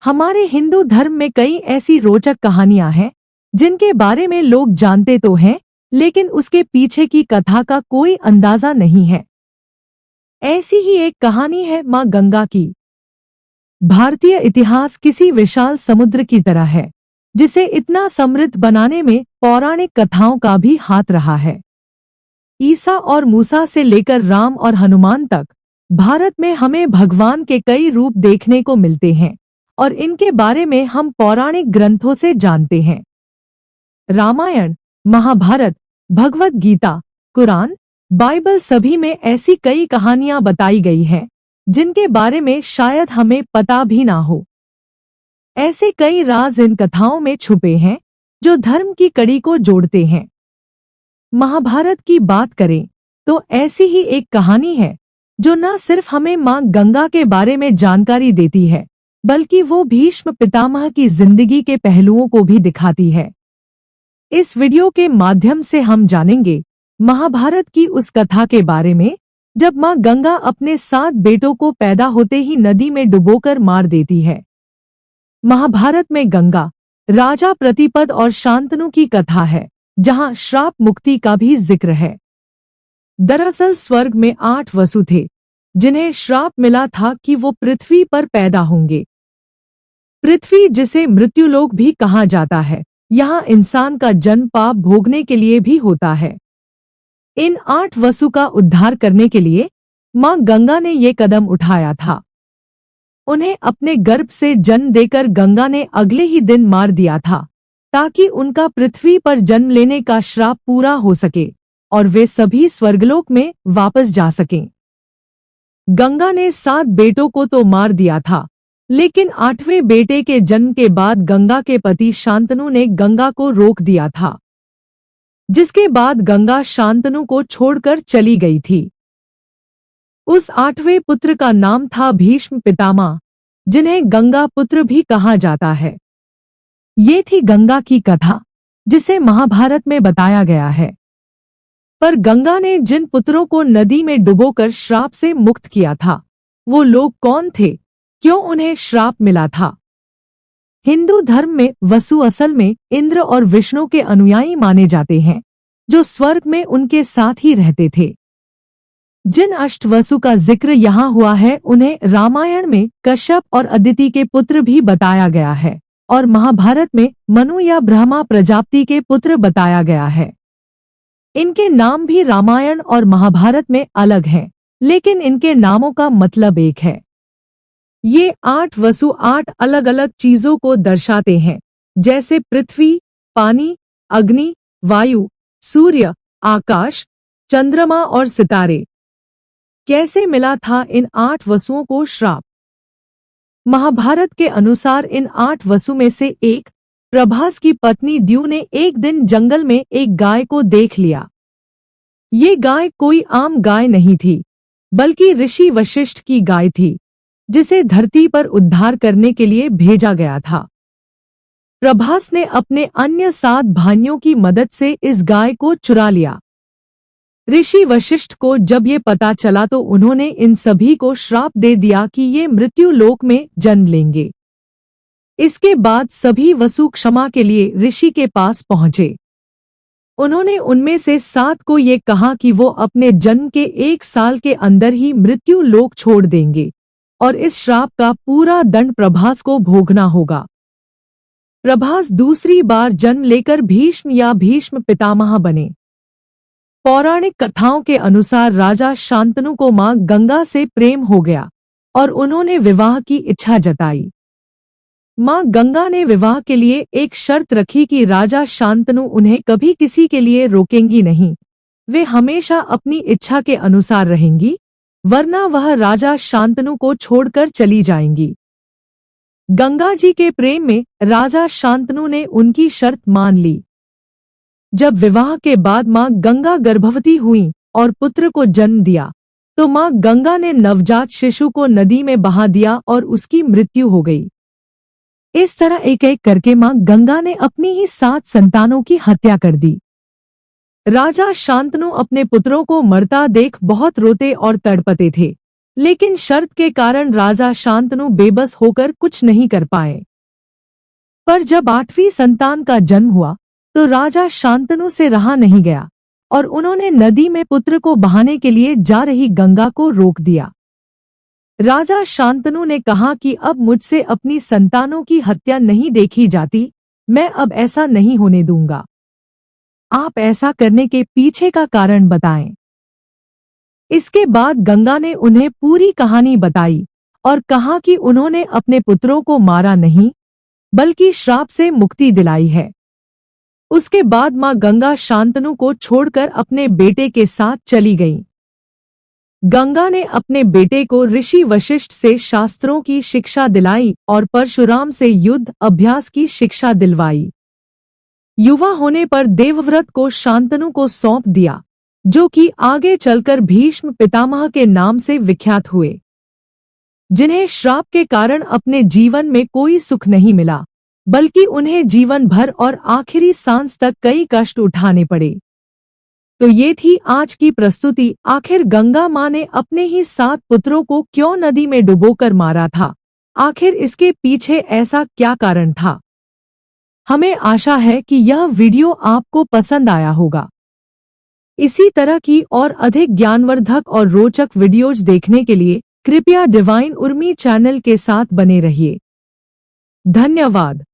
हमारे हिंदू धर्म में कई ऐसी रोचक कहानियां हैं जिनके बारे में लोग जानते तो हैं, लेकिन उसके पीछे की कथा का कोई अंदाजा नहीं है। ऐसी ही एक कहानी है मां गंगा की। भारतीय इतिहास किसी विशाल समुद्र की तरह है, जिसे इतना समृद्ध बनाने में पौराणिक कथाओं का भी हाथ रहा है। ईसा और मूसा से लेकर राम और हनुमान तक भारत में हमें भगवान के कई रूप देखने को मिलते हैं और इनके बारे में हम पौराणिक ग्रंथों से जानते हैं। रामायण, महाभारत, भगवत गीता, कुरान, बाइबल सभी में ऐसी कई कहानियां बताई गई हैं जिनके बारे में शायद हमें पता भी ना हो। ऐसे कई राज इन कथाओं में छुपे हैं जो धर्म की कड़ी को जोड़ते हैं। महाभारत की बात करें तो ऐसी ही एक कहानी है जो न सिर्फ हमें मां गंगा के बारे में जानकारी देती है, बल्कि वो भीष्म पितामह की जिंदगी के पहलुओं को भी दिखाती है। इस वीडियो के माध्यम से हम जानेंगे महाभारत की उस कथा के बारे में जब मां गंगा अपने 7 बेटों को पैदा होते ही नदी में डुबोकर मार देती है। महाभारत में गंगा, राजा प्रतिपद और शांतनु की कथा है, जहां श्राप मुक्ति का भी जिक्र है। दरअसल स्वर्ग में 8 वसु थे जिन्हें श्राप मिला था कि वो पृथ्वी पर पैदा होंगे। पृथ्वी, जिसे मृत्युलोक भी कहा जाता है, यहाँ इंसान का जन्म पाप भोगने के लिए भी होता है। इन 8 वसु का उद्धार करने के लिए मां गंगा ने ये कदम उठाया था। उन्हें अपने गर्भ से जन्म देकर गंगा ने अगले ही दिन मार दिया था, ताकि उनका पृथ्वी पर जन्म लेने का श्राप पूरा हो सके और वे सभी स्वर्गलोक में वापस जा सकें। गंगा ने 7 बेटों को तो मार दिया था, लेकिन 8वें बेटे के जन्म के बाद गंगा के पति शांतनु ने गंगा को रोक दिया था, जिसके बाद गंगा शांतनु को छोड़कर चली गई थी। उस 8वें पुत्र का नाम था भीष्म पितामह, जिन्हें गंगा पुत्र भी कहा जाता है। ये थी गंगा की कथा, जिसे महाभारत में बताया गया है। पर गंगा ने जिन पुत्रों को नदी में डुबोकर श्राप से मुक्त किया था, वो लोग कौन थे, क्यों उन्हें श्राप मिला था? हिंदू धर्म में वसु असल में इंद्र और विष्णु के अनुयायी माने जाते हैं, जो स्वर्ग में उनके साथ ही रहते थे। जिन अष्टवसु का जिक्र यहाँ हुआ है, उन्हें रामायण में कश्यप और अदिति के पुत्र भी बताया गया है और महाभारत में मनु या ब्रह्मा प्रजापति के पुत्र बताया गया है। इनके नाम भी रामायण और महाभारत में अलग हैं, लेकिन इनके नामों का मतलब एक है। ये 8 वसु 8 अलग अलग चीजों को दर्शाते हैं, जैसे पृथ्वी, पानी, अग्नि, वायु, सूर्य, आकाश, चंद्रमा और सितारे। कैसे मिला था इन 8 वसुओं को श्राप? महाभारत के अनुसार इन 8 वसु में से एक, प्रभास की पत्नी द्यू ने एक दिन जंगल में एक गाय को देख लिया। ये गाय कोई आम गाय नहीं थी, बल्कि ऋषि वशिष्ठ की गाय थी, जिसे धरती पर उद्धार करने के लिए भेजा गया था। प्रभास ने अपने अन्य 7 भाइयों की मदद से इस गाय को चुरा लिया। ऋषि वशिष्ठ को जब ये पता चला तो उन्होंने इन सभी को श्राप दे दिया कि ये मृत्यु लोक में जन्म लेंगे। इसके बाद सभी वसु क्षमा के लिए ऋषि के पास पहुंचे। उन्होंने उनमें से 7 को ये कहा कि वो अपने जन्म के 1 साल के अंदर ही मृत्यु लोक छोड़ देंगे और इस श्राप का पूरा दंड प्रभास को भोगना होगा। प्रभास दूसरी बार जन्म लेकर भीष्म या भीष्म पितामह बने। पौराणिक कथाओं के अनुसार राजा शांतनु को मां गंगा से प्रेम हो गया और उन्होंने विवाह की इच्छा जताई। मां गंगा ने विवाह के लिए एक शर्त रखी कि राजा शांतनु उन्हें कभी किसी के लिए रोकेंगी नहीं, वे हमेशा अपनी इच्छा के अनुसार रहेंगी, वरना वह राजा शांतनु को छोड़कर चली जाएंगी। गंगा जी के प्रेम में राजा शांतनु ने उनकी शर्त मान ली। जब विवाह के बाद मां गंगा गर्भवती हुई और पुत्र को जन्म दिया, तो मां गंगा ने नवजात शिशु को नदी में बहा दिया और उसकी मृत्यु हो गई। इस तरह एक एक करके मां गंगा ने अपनी ही 7 संतानों की हत्या कर दी। राजा शांतनु अपने पुत्रों को मरता देख बहुत रोते और तड़पते थे। लेकिन शर्त के कारण राजा शांतनु बेबस होकर कुछ नहीं कर पाए। पर जब 8वीं संतान का जन्म हुआ तो राजा शांतनु से रहा नहीं गया और उन्होंने नदी में पुत्र को बहाने के लिए जा रही गंगा को रोक दिया। राजा शांतनु ने कहा कि अब मुझसे अपनी संतानों की हत्या नहीं देखी जाती, मैं अब ऐसा नहीं होने दूंगा। आप ऐसा करने के पीछे का कारण बताएं। इसके बाद गंगा ने उन्हें पूरी कहानी बताई और कहा कि उन्होंने अपने पुत्रों को मारा नहीं, बल्कि श्राप से मुक्ति दिलाई है। उसके बाद मां गंगा शांतनु को छोड़कर अपने बेटे के साथ चली गईं। गंगा ने अपने बेटे को ऋषि वशिष्ठ से शास्त्रों की शिक्षा दिलाई और परशुराम से युद्ध अभ्यास की शिक्षा दिलवाई। युवा होने पर देवव्रत को शांतनु को सौंप दिया, जो कि आगे चलकर भीष्म पितामह के नाम से विख्यात हुए, जिन्हें श्राप के कारण अपने जीवन में कोई सुख नहीं मिला, बल्कि उन्हें जीवन भर और आखिरी सांस तक कई कष्ट उठाने पड़े। तो ये थी आज की प्रस्तुति। आखिर गंगा मां ने अपने ही 7 पुत्रों को क्यों नदी में डुबोकर मारा था? आखिर इसके पीछे ऐसा क्या कारण था? हमें आशा है कि यह वीडियो आपको पसंद आया होगा। इसी तरह की और अधिक ज्ञानवर्धक और रोचक वीडियोज देखने के लिए कृपया डिवाइन उर्मी चैनल के साथ बने रहिए। धन्यवाद।